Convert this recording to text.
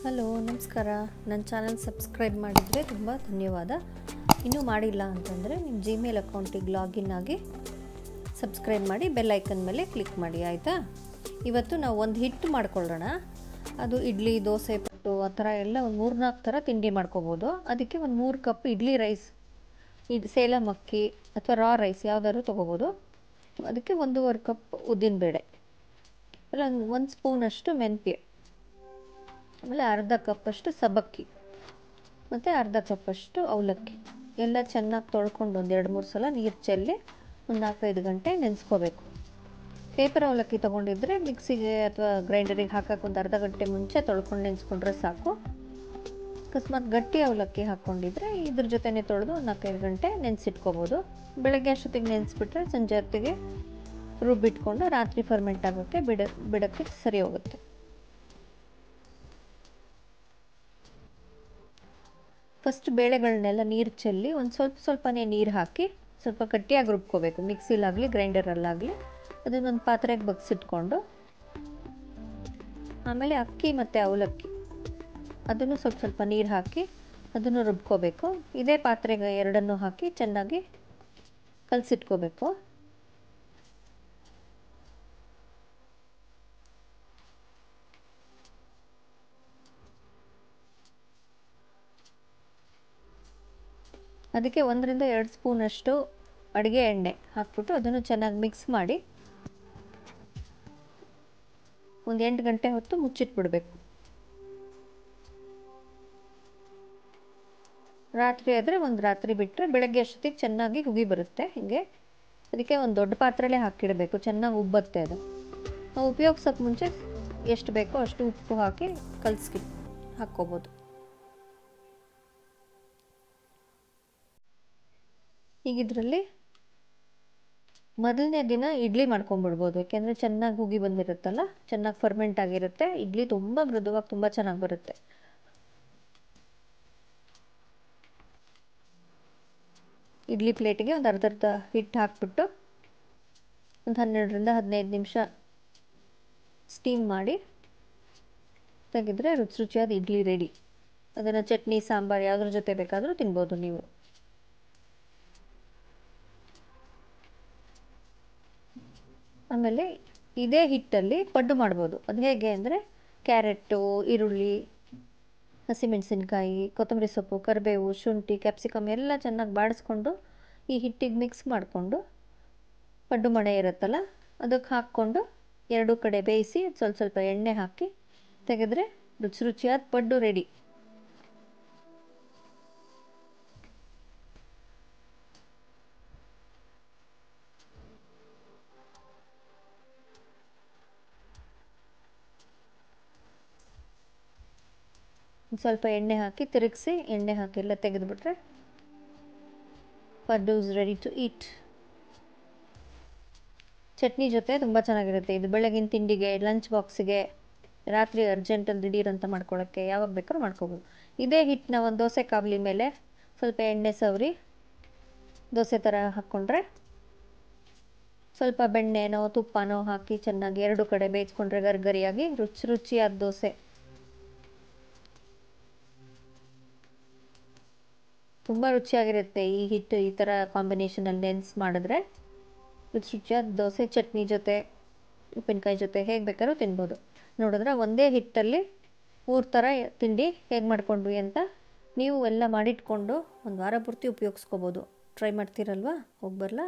Hello ನಮಸ್ಕಾರ. ನನ್ನ channel subscribe ಮಾಡಿದರೆ ತುಂಬ ಧನ್ಯವಾದ. ಇನ್ನೂ ಮಾಡಿಲ್ಲ ಅಂತಂದರೆ ನಿಮ್ಮ ಜಿಮೇಲ್ ಅಕೌಂಟಿಗೆ ಲಾಗಿನ್ ಆಗಿ ಸಬ್ಸ್ಕ್ರೈಬ್ ಮಾಡಿ ಬೆಲ್ ಐಕನ್ ಮೇಲೆ ಕ್ಲಿಕ್ ಮಾಡಿ, ಆಯಿತಾ? ಇವತ್ತು ನಾವು ಒಂದು ಹಿಟ್ಟು ಮಾಡ್ಕೊಳ್ಳೋಣ. ಅದು ಇಡ್ಲಿ, ದೋಸೆ, ಪಟ್ಟು ಆ ಥರ ಎಲ್ಲ ಒಂದು 3-4 ಥರ ತಿಂಡಿ ಮಾಡ್ಕೋಬೋದು. ಅದಕ್ಕೆ ಒಂದು 3 ಕಪ್ ಇಡ್ಲಿ ರೈಸ್, ಸೇಲಂ ಅಕ್ಕಿ ಅಥವಾ ರಾ ರೈಸ್ ಯಾವುದಾದ್ರು ತೊಗೋಬೋದು. ಅದಕ್ಕೆ 1.5 ಕಪ್ ಉದ್ದಿನಬೇಳೆ, ಇಲ್ಲ 1 ಸ್ಪೂನಷ್ಟು ಮೆಂತ್ಯ, ಆಮೇಲೆ ಅರ್ಧ ಕಪ್ಪಷ್ಟು ಸಬ್ಬಕ್ಕಿ ಮತ್ತು ಅರ್ಧ ಕಪ್ಪಷ್ಟು ಅವಲಕ್ಕಿ ಎಲ್ಲ ಚೆನ್ನಾಗಿ ತೊಳ್ಕೊಂಡು ಒಂದು 2-3 ಸಲ ನೀರು ಚೆಲ್ಲಿ ಒಂದು 4-5 ಗಂಟೆ ನೆನೆಸ್ಕೋಬೇಕು. ಪೇಪರ್ ಅವಲಕ್ಕಿ ತೊಗೊಂಡಿದ್ರೆ ಮಿಕ್ಸಿಗೆ ಅಥವಾ ಗ್ರೈಂಡರಿಗೆ ಹಾಕಕ್ಕೆ ಒಂದು ಅರ್ಧ ಗಂಟೆ ಮುಂಚೆ ತೊಳ್ಕೊಂಡು ನೆನೆಸ್ಕೊಂಡ್ರೆ ಸಾಕು. ಅಕಸ್ಮಾತ್ ಗಟ್ಟಿ ಅವಲಕ್ಕಿ ಹಾಕ್ಕೊಂಡಿದ್ರೆ ಇದ್ರ ಜೊತೆನೇ ತೊಳೆದು ಒಂದು 4-5 ಗಂಟೆ ನೆನೆಸಿಟ್ಕೋಬೋದು. ಬೆಳಗ್ಗೆ ಅಷ್ಟೊತ್ತಿಗೆ ನೆನೆಸ್ಬಿಟ್ರೆ ಸಂಜೆ ಹೊತ್ತಿಗೆ ರುಬ್ಬಿಟ್ಕೊಂಡು ರಾತ್ರಿ ಫರ್ಮೆಂಟ್ ಆಗೋಕ್ಕೆ ಬಿಡೋಕ್ಕೆ ಸರಿ ಹೋಗುತ್ತೆ. ಫಸ್ಟ್ ಬೇಳೆಗಳನ್ನೆಲ್ಲ ನೀರು ಚೆಲ್ಲಿ ಒಂದು ಸ್ವಲ್ಪನೇ ನೀರು ಹಾಕಿ ಸ್ವಲ್ಪ ಗಟ್ಟಿಯಾಗಿ ರುಬ್ಕೋಬೇಕು. ಮಿಕ್ಸಿಲಾಗಲಿ ಗ್ರೈಂಡರಲ್ಲಾಗಲಿ ಅದನ್ನೊಂದು ಪಾತ್ರೆಗೆ ಬಗ್ಸಿಟ್ಕೊಂಡು, ಆಮೇಲೆ ಅಕ್ಕಿ ಮತ್ತು ಅವಲಕ್ಕಿ ಅದನ್ನು ಸ್ವಲ್ಪ ನೀರು ಹಾಕಿ ಅದನ್ನು ರುಬ್ಕೋಬೇಕು. ಇದೇ ಪಾತ್ರೆಗೆ ಎರಡನ್ನೂ ಹಾಕಿ ಚೆನ್ನಾಗಿ ಕಲಸಿಟ್ಕೋಬೇಕು. ಅದಕ್ಕೆ 1-2 ಸ್ಪೂನಷ್ಟು ಅಡುಗೆ ಎಣ್ಣೆ ಹಾಕ್ಬಿಟ್ಟು ಅದನ್ನು ಚೆನ್ನಾಗಿ ಮಿಕ್ಸ್ ಮಾಡಿ ಒಂದು 8 ಗಂಟೆ ಹೊತ್ತು ಮುಚ್ಚಿಟ್ಬಿಡಬೇಕು. ರಾತ್ರಿ ಆದರೆ ಒಂದು ರಾತ್ರಿ ಬಿಟ್ಟರೆ ಬೆಳಗ್ಗೆ ಅಷ್ಟೊತ್ತಿಗೆ ಚೆನ್ನಾಗಿ ಉಗಿ ಬರುತ್ತೆ. ಹೀಗೆ ಅದಕ್ಕೆ ಒಂದು ದೊಡ್ಡ ಪಾತ್ರೆಲೇ ಹಾಕಿಡಬೇಕು, ಚೆನ್ನಾಗಿ ಉಬ್ಬತ್ತೆ ಅದು. ನಾವು ಉಪಯೋಗಿಸೋಕ್ಕೆ ಮುಂಚೆ ಎಷ್ಟು ಬೇಕೋ ಅಷ್ಟು ಉಪ್ಪು ಹಾಕಿ ಹಾಕ್ಕೋಬೋದು. ಈಗ ಇದರಲ್ಲಿ ಮೊದಲನೇ ದಿನ ಇಡ್ಲಿ ಮಾಡ್ಕೊಂಬಿಡ್ಬೋದು, ಯಾಕೆಂದರೆ ಚೆನ್ನಾಗಿ ಉಗಿ ಬಂದಿರುತ್ತಲ್ಲ, ಚೆನ್ನಾಗಿ ಫರ್ಮೆಂಟ್ ಆಗಿರುತ್ತೆ. ಇಡ್ಲಿ ತುಂಬ ಮೃದುವಾಗಿ ತುಂಬ ಚೆನ್ನಾಗಿ ಬರುತ್ತೆ. ಇಡ್ಲಿ ಪ್ಲೇಟಿಗೆ ಒಂದು ಅರ್ಧ ಹಿಟ್ಟು ಹಾಕ್ಬಿಟ್ಟು ಒಂದು 12-15 ನಿಮಿಷ ಸ್ಟೀಮ್ ಮಾಡಿ ತೆಗೆದ್ರೆ ರುಚಿಯಾದ ಇಡ್ಲಿ ರೆಡಿ. ಅದನ್ನು ಚಟ್ನಿ, ಸಾಂಬಾರು ಯಾವುದ್ರ ಜೊತೆ ಬೇಕಾದರೂ ತಿನ್ಬೋದು ನೀವು. ಆಮೇಲೆ ಇದೇ ಹಿಟ್ಟಲ್ಲಿ ಪಡ್ಡು ಮಾಡ್ಬೋದು. ಅದು ಹೇಗೆ ಅಂದರೆ ಕ್ಯಾರೆಟು, ಈರುಳ್ಳಿ, ಹಸಿಮೆಣಸಿನ್ಕಾಯಿ, ಕೊತ್ತಂಬರಿ ಸೊಪ್ಪು, ಕರಿಬೇವು, ಶುಂಠಿ, ಕ್ಯಾಪ್ಸಿಕಮ್ ಎಲ್ಲ ಚೆನ್ನಾಗಿ ಬಾಡಿಸ್ಕೊಂಡು ಈ ಹಿಟ್ಟಿಗೆ ಮಿಕ್ಸ್ ಮಾಡಿಕೊಂಡು ಪಡ್ಡು ಮಣೆ ಇರುತ್ತಲ್ಲ ಅದಕ್ಕೆ ಹಾಕ್ಕೊಂಡು ಎರಡೂ ಕಡೆ ಬೇಯಿಸಿ ಸ್ವಲ್ಪ ಎಣ್ಣೆ ಹಾಕಿ ತೆಗೆದ್ರೆ ರುಚಿಯಾದ ಪಡ್ಡು ರೆಡಿ. ಸ್ವಲ್ಪ ಎಣ್ಣೆ ಹಾಕಿ ತಿರುಗಿಸಿ ಎಣ್ಣೆ ಹಾಕಿ ಎಲ್ಲ ತೆಗೆದುಬಿಟ್ರೆ paddu is ready to eat. Chutney ಜೊತೆ ತುಂಬ ಚೆನ್ನಾಗಿರುತ್ತೆ ಇದು. ಬೆಳಗಿನ ತಿಂಡಿಗೆ, ಲಂಚ್ ಬಾಕ್ಸಿಗೆ, ರಾತ್ರಿ ಅರ್ಜೆಂಟಲ್ಲಿ ದಿಢೀರಂತ ಮಾಡ್ಕೊಳ್ಳೋಕ್ಕೆ ಯಾವಾಗ ಬೇಕಾದ್ರೂ ಮಾಡ್ಕೋಬೋದು. ಇದೇ ಹಿಟ್ಟನ್ನ ಒಂದು ದೋಸೆ ಕಾವಲಿ ಮೇಲೆ ಸ್ವಲ್ಪ ಎಣ್ಣೆ ಸವರಿ ದೋಸೆ ಥರ ಹಾಕ್ಕೊಂಡ್ರೆ ಸ್ವಲ್ಪ ಬೆಣ್ಣೆನೋ ತುಪ್ಪನೋ ಹಾಕಿ ಚೆನ್ನಾಗಿ ಎರಡು ಕಡೆ ಬೇಯಿಸ್ಕೊಂಡ್ರೆ ಗರಿಗರಿಯಾಗಿ ರುಚಿಯಾದ ದೋಸೆ. ತುಂಬ ರುಚಿಯಾಗಿರುತ್ತೆ ಈ ಹಿಟ್ಟು ಈ ಥರ ಕಾಂಬಿನೇಷನಲ್ಲಿ ನೆನೆಸಿ ಮಾಡಿದ್ರೆ. ರುಚಿಯಾದ ದೋಸೆ ಚಟ್ನಿ ಜೊತೆ, ಉಪ್ಪಿನಕಾಯಿ ಜೊತೆ ಹೇಗೆ ಬೇಕಾದ್ರೂ ತಿನ್ಬೋದು. ನೋಡಿದ್ರೆ ಒಂದೇ ಹಿಟ್ಟಲ್ಲಿ 3 ಥರ ತಿಂಡಿ ಹೇಗೆ ಮಾಡ್ಕೊಂಡ್ವಿ ಅಂತ ನೀವು ಎಲ್ಲ ಮಾಡಿಟ್ಕೊಂಡು ಒಂದು ವಾರ ಪೂರ್ತಿ ಉಪಯೋಗಿಸ್ಕೋಬೋದು. ಟ್ರೈ ಮಾಡ್ತೀರಲ್ವಾ? ಹೋಗಿ ಬರಲಾ?